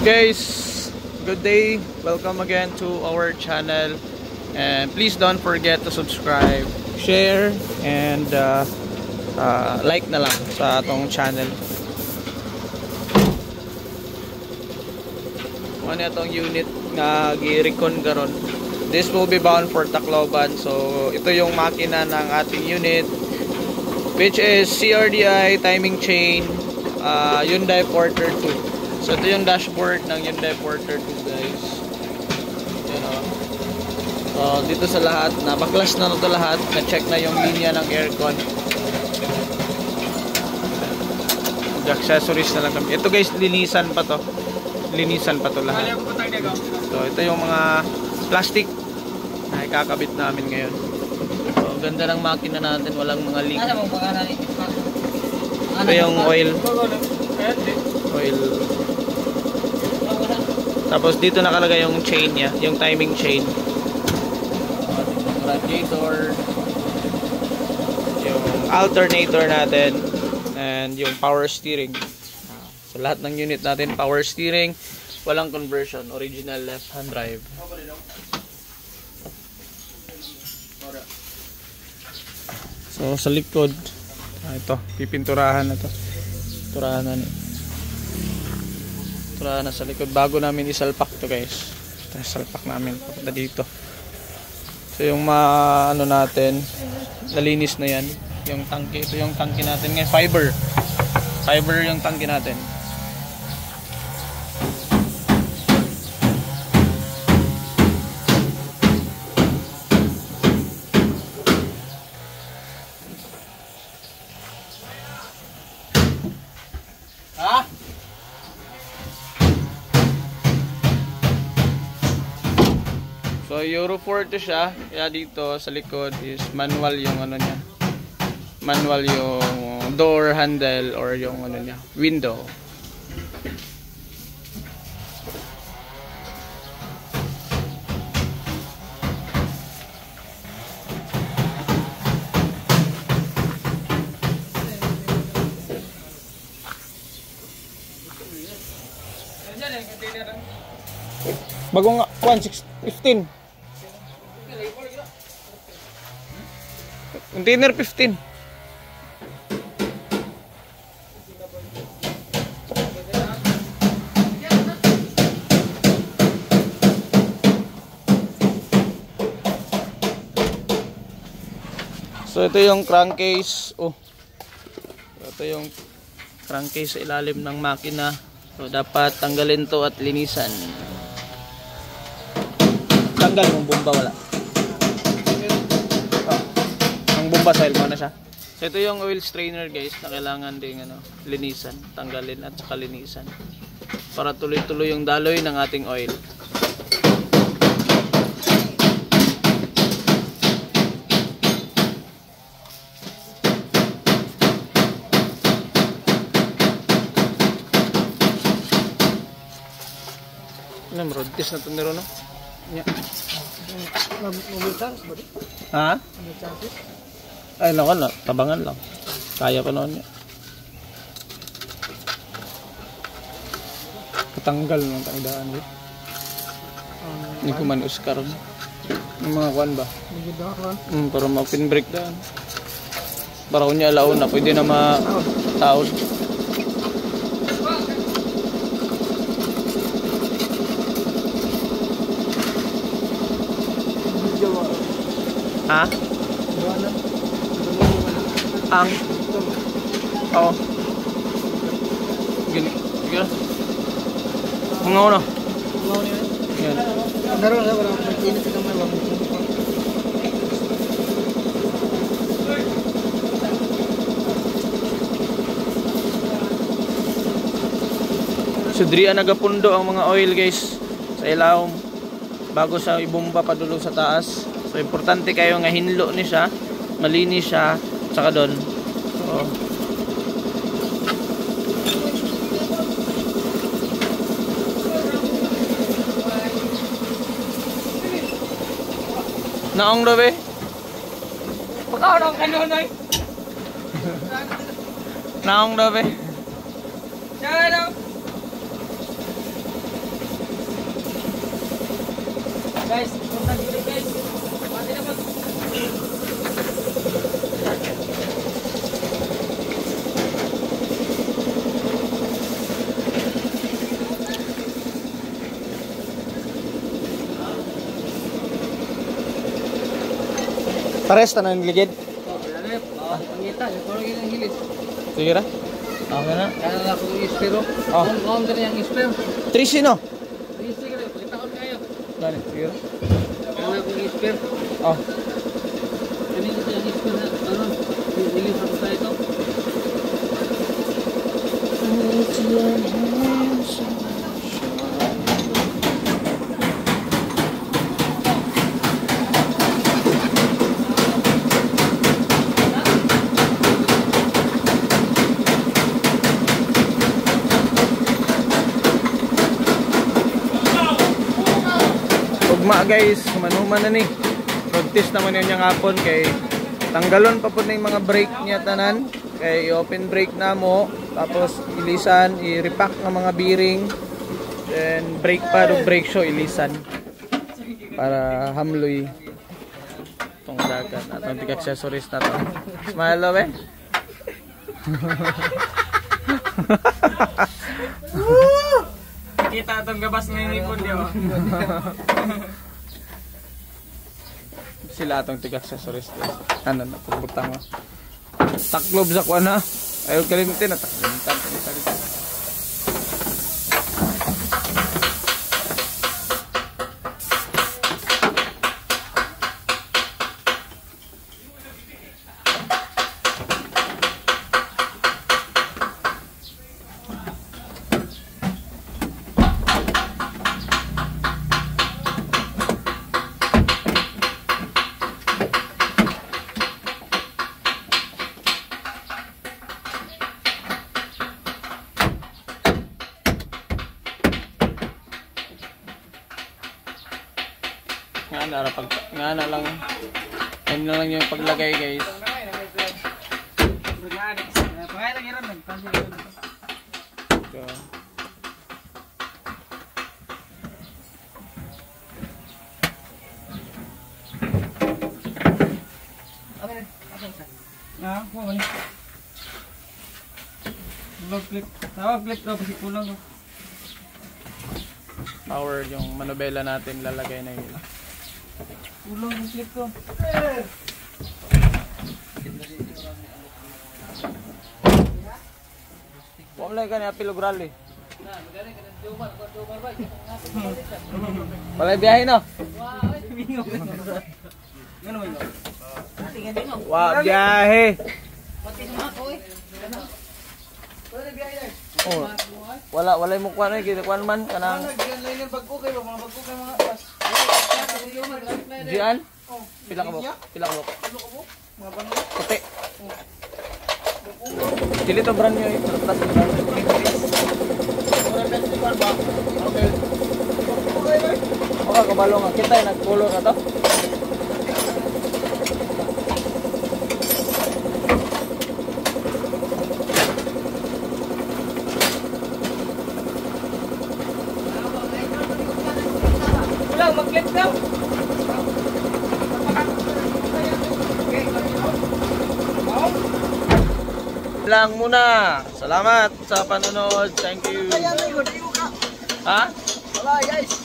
Guys, good day. Welcome again to our channel, and please don't forget to subscribe, share, and like na lang sa atong channel. Ano itong unit na gi-recon karon? This will be bound for Tacloban. So ito yung makina ng ating unit, which is CRDI timing chain, Hyundai Porter 2. So ito yung dashboard ng Hyundai Porter 2, guys. Yan o. So dito sa lahat, nabaklas na ito lahat. Na-check na yung linya ng aircon. Accessories na lang kami. Ito guys, linisan pa to. Linisan pa to lahat. So ito yung mga plastic na ikakabit namin ngayon. So ganda ng makina natin, walang mga leak. Ito yung oil. Tapos dito nakalagay yung chain niya, yung timing chain. Radiator, yung alternator natin, and yung power steering. So lahat ng unit natin power steering, walang conversion, original left hand drive. So sa likod, ito, pipinturahan na to. Pinturahan na ni. Pinturahan na sa likod bago namin isalpak to, guys. Ito, salpak namin papunta dito. So yung ano natin, nalinis na yan. Yung tangke, ito yung tangke natin ngayon, fiber. Fiber yung tangke natin. So Euro 4 to siya, kaya dito sa likod is manual yung ano niya. Manual yung door handle or yung ano niya, window. Bagong 15. Container 15. So ito yung crankcase. Oh. Ito yung crankcase sa ilalim ng makina. So dapat tanggalin to at linisan. Tanggal yung bomba, wala. Ang bomba sa mo na siya. So ito yung oil strainer, guys, na kailangan ding linisan, tanggalin at saka linisan para tuloy-tuloy yung daloy ng ating oil. Ano, road test na ito niro, no? Yeah. Ha? Ay, naku na, tabangan lang. Kaya pa noon niya. Katanggal ng tangdaan dito. Hindi ko man Oscar. Yung mga kwan ba? Para ma-pin break daan. Para kunya alaon na, pwede na ma-taon. Ha? Ang? Oo. Gini. Sige lang. Mga una. Yan. Naroon na wala. Mag-init ka naman. So diri nagapundo ang mga oil, guys, sa ilawom bago sa ibomba padulong sa taas. So importante kayo nga hinlo ni siya, malinis siya, tsaka doon. So, naong daw eh. Pagkaon ka noon ay. Naong daw eh. Diyan daw. Guys, punta dito guys. Pati na boss. Pares na ng ligid. Pangita, pero yung hilis. Sige ra. Okay na. Kaya na ako ispero. Oh. Kung counter yung ispero. 3 sino? Sige na, pagkitaon kayo. Dali, sige ra. Kaya na akong ispero. Oh. Kanina ko yung ispero na, ano, hilis ako sa ito. Ugma guys, manuman na ni. Road test naman yun yung hapon kay tanggalon pa po na yung mga brake niya tanan. Kay open brake na mo, tapos ilisan, i-repack ng mga bearing. Then brake pad o brake show ilisan. Para hamloy itong dagat. Atong tig-accessories na to. Smile daw eh. Kita itong gabas ngayon ipon di ba? Sila atong tig-accessories. Ano na, pagbutang mo. Taklob sa kuwan ha. Ayaw kalimutin na taklob. Nga na lang. Yan na lang yung paglagay guys. So, Tawag clip daw kasi kulang. power yung manobela natin lalagay na yun. Kulang yung clip ko. Wala ka ni apil grali. Wala biyahe no? Wa biyahe. Oh. Wala mo kuan kita kuan man kanang Bagko kayo mga bagko kayo mga pas. Diyan? Pila ka buk? Pila ka buk? Mga bano. Puti. Dili to brand nyo eh. Plus brand. Okay. Okay, kabalo nga kita eh. Nag-color na to. Kulang mag-clip daw. Lang muna. Salamat sa panonood. Thank you. Ha? Wala guys.